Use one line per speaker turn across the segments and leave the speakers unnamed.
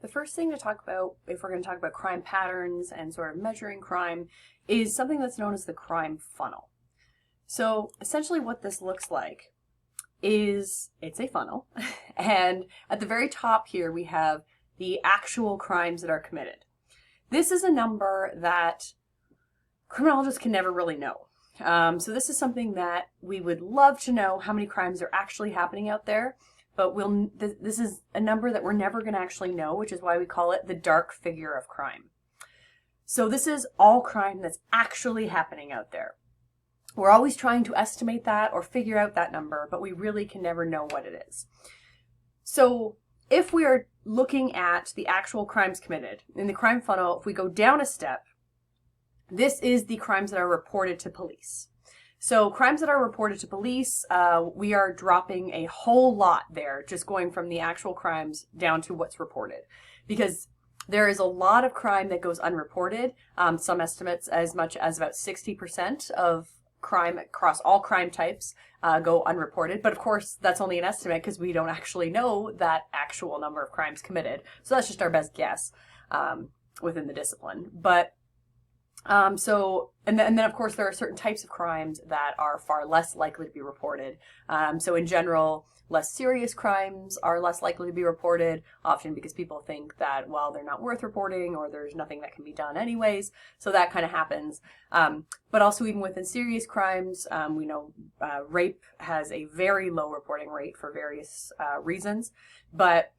The first thing to talk about, if we're going to talk about crime patterns and sort of measuring crime, is something that's known as the crime funnel. So essentially what this looks like is it's a funnel, and at the very top here we have the actual crimes that are committed. This is a number that criminologists can never really know. So this is something that we would love to know how many crimes are actually happening out there, but this is a number that we're never going to actually know, which is why we call it the dark figure of crime. So this is all crime that's actually happening out there. We're always trying to estimate that or figure out that number, but we really can never know what it is. So if we are looking at the actual crimes committed in the crime funnel, if we go down a step, this is the crimes that are reported to police. So crimes that are reported to police, we are dropping a whole lot there, just going from the actual crimes down to what's reported. Because there is a lot of crime that goes unreported. Some estimates as much as about 60% of crime across all crime types go unreported. But of course, that's only an estimate because we don't actually know that actual number of crimes committed. So that's just our best guess within the discipline. But and then of course there are certain types of crimes that are far less likely to be reported. So in general, less serious crimes are less likely to be reported, often because people think that, well, they're not worth reporting or there's nothing that can be done anyways. So that kind of happens. But also even within serious crimes, we know rape has a very low reporting rate for various reasons. But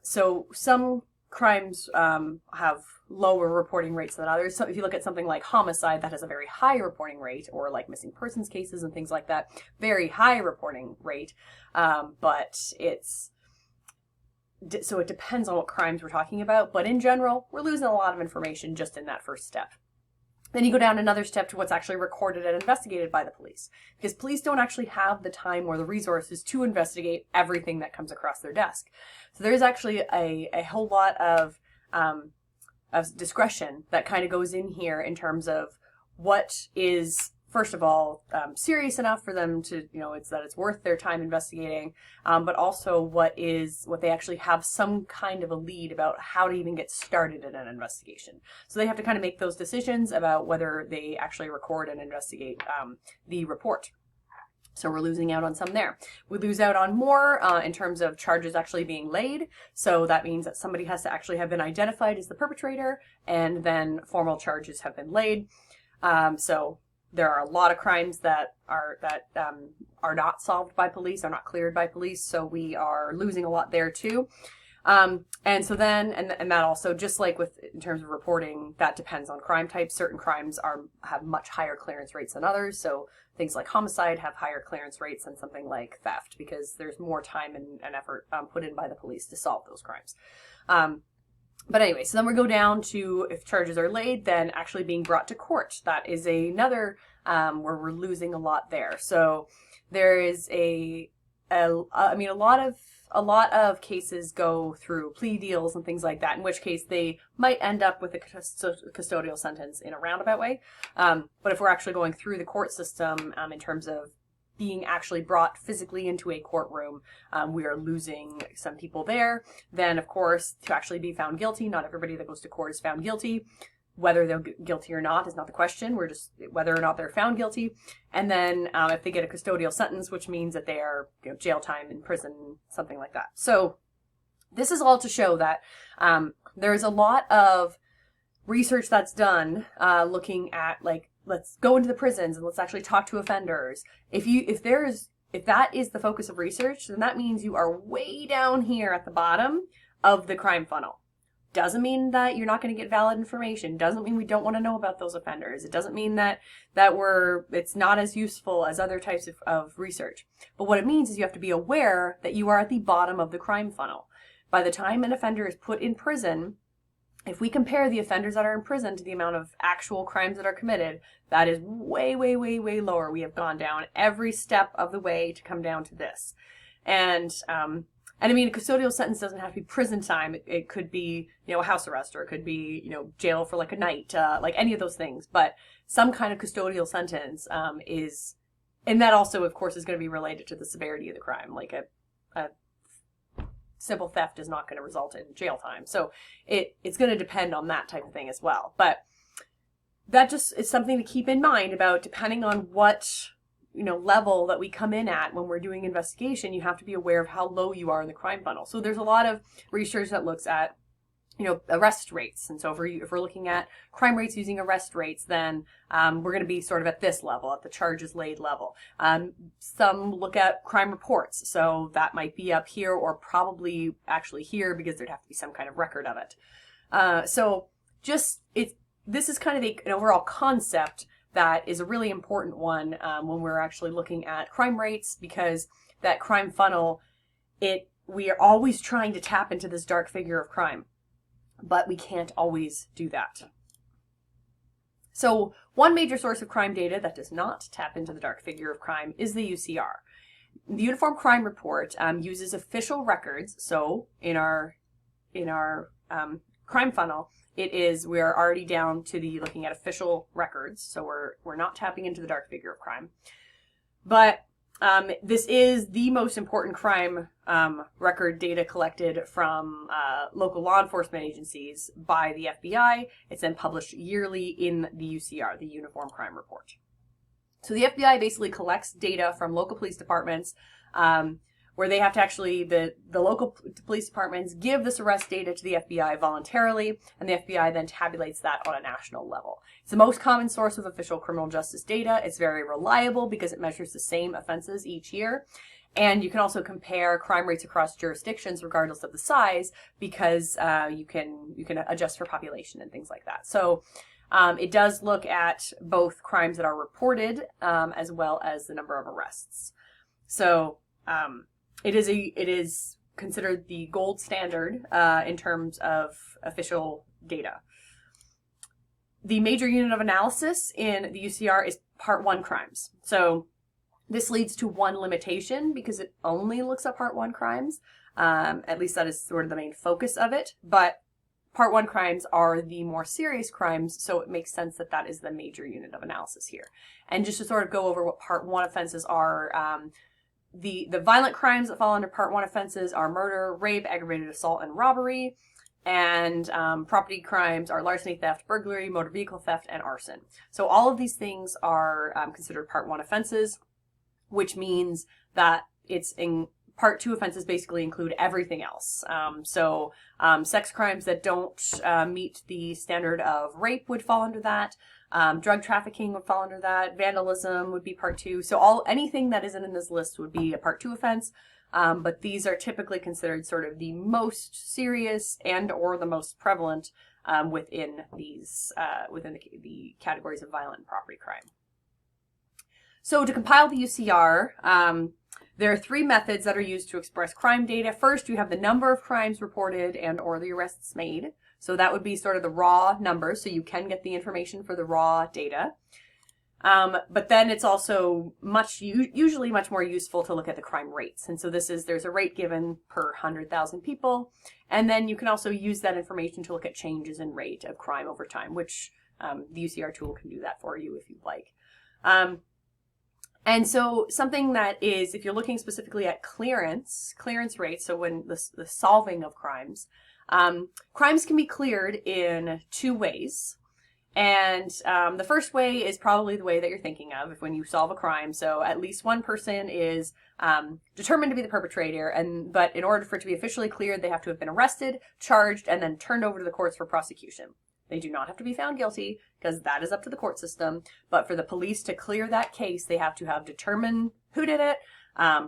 so some crimes have lower reporting rates than others. So if you look at something like homicide, that has a very high reporting rate, or like missing persons cases and things like that, very high reporting rate. But so it depends on what crimes we're talking about. But in general, we're losing a lot of information just in that first step. Then you go down another step to what's actually recorded and investigated by the police, because police don't actually have the time or the resources to investigate everything that comes across their desk. So there's actually a whole lot of discretion that kind of goes in here in terms of what is, first of all, serious enough for them to, it's worth their time investigating, but also what they actually have some kind of a lead about how to even get started in an investigation. So they have to kind of make those decisions about whether they actually record and investigate the report. So we're losing out on some there. We lose out on more in terms of charges actually being laid. So that means that somebody has to actually have been identified as the perpetrator, and then formal charges have been laid. So there are a lot of crimes that are not solved by police, are not cleared by police. So we are losing a lot there too. And so then, and that also, just like in terms of reporting, that depends on crime type. Certain crimes have much higher clearance rates than others. So things like homicide have higher clearance rates than something like theft, because there's more time and effort put in by the police to solve those crimes. But anyway, so then we go down to, if charges are laid, then actually being brought to court. That is another where we're losing a lot there. So there is a lot of cases go through plea deals and things like that, in which case they might end up with a custodial sentence in a roundabout way. But if we're actually going through the court system in terms of being actually brought physically into a courtroom, we are losing some people there. Then, of course, to actually be found guilty, not everybody that goes to court is found guilty. Whether they're guilty or not is not the question. We're just whether or not they're found guilty. And then if they get a custodial sentence, which means that they are jail time in prison, something like that. So this is all to show that there's a lot of research that's done looking at, like, let's go into the prisons and let's actually talk to offenders. If that is the focus of research, then that means you are way down here at the bottom of the crime funnel. Doesn't mean that you're not going to get valid information. Doesn't mean we don't want to know about those offenders. It doesn't mean that it's not as useful as other types of research. But what it means is you have to be aware that you are at the bottom of the crime funnel. By the time an offender is put in prison, if we compare the offenders that are in prison to the amount of actual crimes that are committed, that is way, way, way, way lower. We have gone down every step of the way to come down to this. And I mean, a custodial sentence doesn't have to be prison time. It could be, a house arrest, or it could be, jail for like a night, like any of those things. But some kind of custodial sentence is, and that also, of course, is going to be related to the severity of the crime. Like a simple theft is not going to result in jail time. So it's going to depend on that type of thing as well. But that just is something to keep in mind about, depending on what, level that we come in at when we're doing investigation. You have to be aware of how low you are in the crime funnel. So there's a lot of research that looks at, arrest rates. And so if we're looking at crime rates using arrest rates, then we're going to be sort of at this level, at the charges laid level. Some look at crime reports. So that might be up here, or probably actually here, because there'd have to be some kind of record of it. This is kind of an overall concept that is a really important one when we're actually looking at crime rates, because that crime funnel, we are always trying to tap into this dark figure of crime, but we can't always do that. So one major source of crime data that does not tap into the dark figure of crime is the UCR. The Uniform Crime Report uses official records. So in our crime funnel, we are already down to looking at official records. So we're not tapping into the dark figure of crime. But this is the most important crime record data collected from local law enforcement agencies by the FBI. It's then published yearly in the UCR, the Uniform Crime Report. So the FBI basically collects data from local police departments, where they have to actually, the local police departments give this arrest data to the FBI voluntarily, and the FBI then tabulates that on a national level. It's the most common source of official criminal justice data. It's very reliable because it measures the same offenses each year. And you can also compare crime rates across jurisdictions regardless of the size, because you can adjust for population and things like that. So it does look at both crimes that are reported as well as the number of arrests. So it is considered the gold standard in terms of official data. The major unit of analysis in the UCR is Part 1 crimes. So this leads to one limitation, because it only looks at Part 1 crimes. At least that is sort of the main focus of it. But Part 1 crimes are the more serious crimes, so it makes sense that that is the major unit of analysis here. And just to sort of go over what Part 1 offenses are, the violent crimes that fall under Part 1 offenses are murder, rape, aggravated assault, and robbery. And property crimes are larceny, theft, burglary, motor vehicle theft, and arson. So all of these things are considered Part 1 offenses, which means that it's in Part 2 offenses basically include everything else. Sex crimes that don't meet the standard of rape would fall under that. Drug trafficking would fall under that. Vandalism would be Part 2. So anything that isn't in this list would be a Part 2 offense. But these are typically considered sort of the most serious and or the most prevalent within the categories of violent and property crime. So to compile the UCR, there are 3 methods that are used to express crime data. First, you have the number of crimes reported and or the arrests made. So that would be sort of the raw numbers, so you can get the information for the raw data. But then it's also usually much more useful to look at the crime rates. And so there's a rate given per 100,000 people. And then you can also use that information to look at changes in rate of crime over time, which the UCR tool can do that for you if you'd like. And so something that is, if you're looking specifically at clearance rates, so when the solving of crimes, crimes can be cleared in 2 ways. And the first way is probably the way that you're thinking of when you solve a crime. So at least one person is determined to be the perpetrator, but in order for it to be officially cleared, they have to have been arrested, charged, and then turned over to the courts for prosecution. They do not have to be found guilty, because that is up to the court system. But for the police to clear that case, they have to have determined who did it,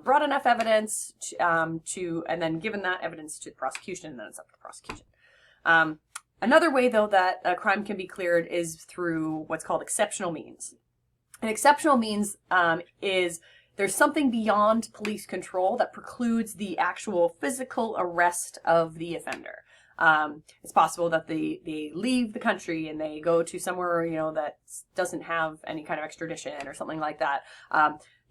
brought enough evidence and then given that evidence to the prosecution, and then it's up to the prosecution. Another way, though, that a crime can be cleared is through what's called exceptional means. An exceptional means is there's something beyond police control that precludes the actual physical arrest of the offender. It's possible that they leave the country and they go to somewhere, that doesn't have any kind of extradition or something like that.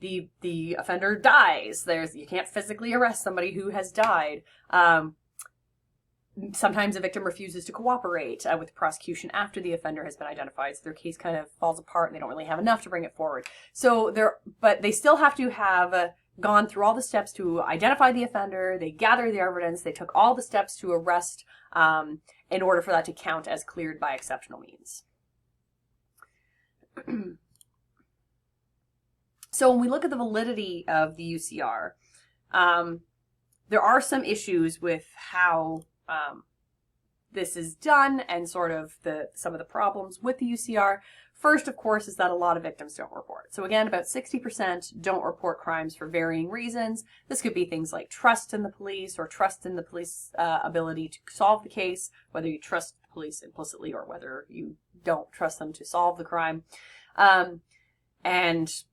The offender dies. You can't physically arrest somebody who has died. Sometimes a victim refuses to cooperate with the prosecution after the offender has been identified, so their case kind of falls apart and they don't really have enough to bring it forward. But they still have to have gone through all the steps to identify the offender, they gathered the evidence, they took all the steps to arrest in order for that to count as cleared by exceptional means. So when we look at the validity of the UCR, there are some issues with how this is done and sort of some of the problems with the UCR. First, of course, is that a lot of victims don't report. So again, about 60% don't report crimes for varying reasons. This could be things like trust in the police or trust in the police ability to solve the case, whether you trust the police implicitly or whether you don't trust them to solve the crime. And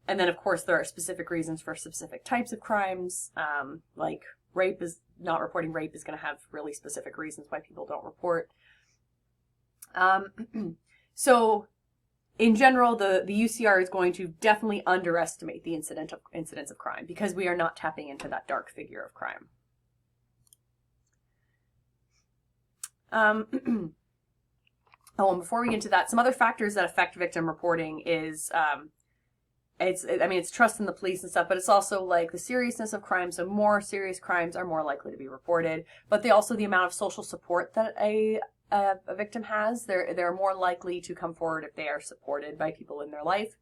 then, of course, there are specific reasons for specific types of crimes, like not reporting rape is going to have really specific reasons why people don't report. So in general, the UCR is going to definitely underestimate the incidence of crime because we are not tapping into that dark figure of crime. Oh, and before we get into that, some other factors that affect victim reporting is it's trust in the police and stuff, but it's also like the seriousness of crime. So more serious crimes are more likely to be reported, but the amount of social support that a victim has. They're more likely to come forward if they are supported by people in their life.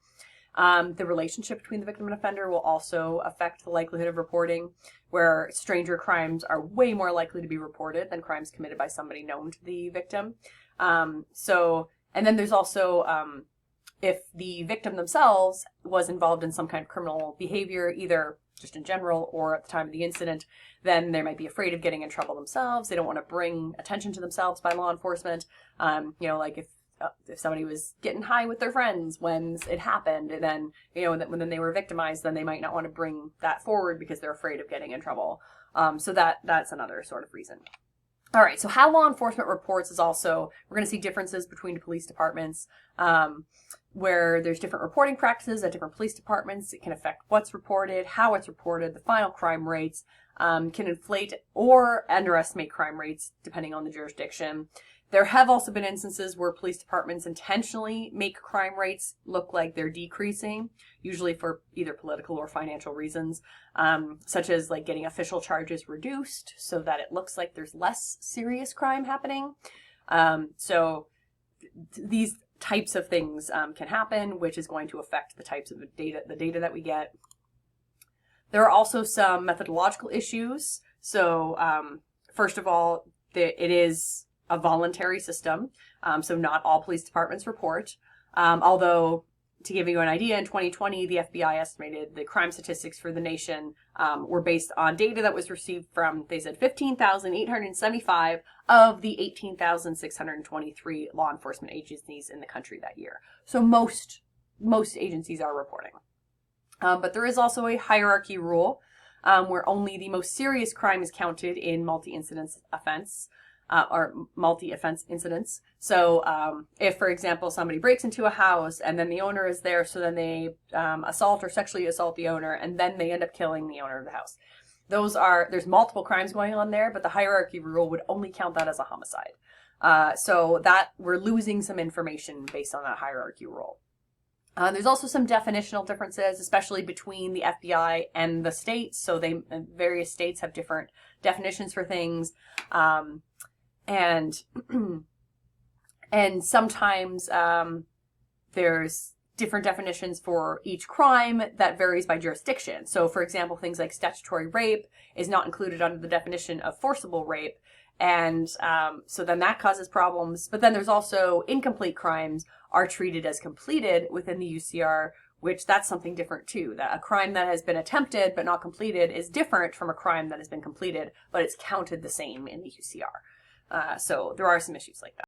The relationship between the victim and offender will also affect the likelihood of reporting, where stranger crimes are way more likely to be reported than crimes committed by somebody known to the victim. And then there's also if the victim themselves was involved in some kind of criminal behavior, either just in general or at the time of the incident, then they might be afraid of getting in trouble themselves. They don't want to bring attention to themselves by law enforcement. Like if somebody was getting high with their friends when it happened, and then, when they were victimized, then they might not want to bring that forward because they're afraid of getting in trouble. So that's another sort of reason. All right, so how law enforcement reports is also, we're going to see differences between police departments, where there's different reporting practices at different police departments. It can affect what's reported, how it's reported, the final crime rates, can inflate or underestimate crime rates depending on the jurisdiction. There have also been instances where police departments intentionally make crime rates look like they're decreasing, usually for either political or financial reasons, such as like getting official charges reduced so that it looks like there's less serious crime happening. So these types of things can happen, which is going to affect the types of data that we get. There are also some methodological issues. So first of all, it is a voluntary system, so not all police departments report. Although, to give you an idea, in 2020, the FBI estimated the crime statistics for the nation were based on data that was received from, they said, 15,875 of the 18,623 law enforcement agencies in the country that year. So most agencies are reporting. But there is also a hierarchy rule where only the most serious crime is counted in multi-incidence offense. Or multi-offense incidents. So if, for example, somebody breaks into a house and then the owner is there, so then they assault or sexually assault the owner, and then they end up killing the owner of the house. There's multiple crimes going on there, but the hierarchy rule would only count that as a homicide. So that we're losing some information based on that hierarchy rule. There's also some definitional differences, especially between the FBI and the states. So various states have different definitions for things. And sometimes there's different definitions for each crime that varies by jurisdiction. So, for example, things like statutory rape is not included under the definition of forcible rape. And so then that causes problems. But then there's also incomplete crimes are treated as completed within the UCR, which that's something different too. That a crime that has been attempted but not completed is different from a crime that has been completed, but it's counted the same in the UCR. So there are some issues like that.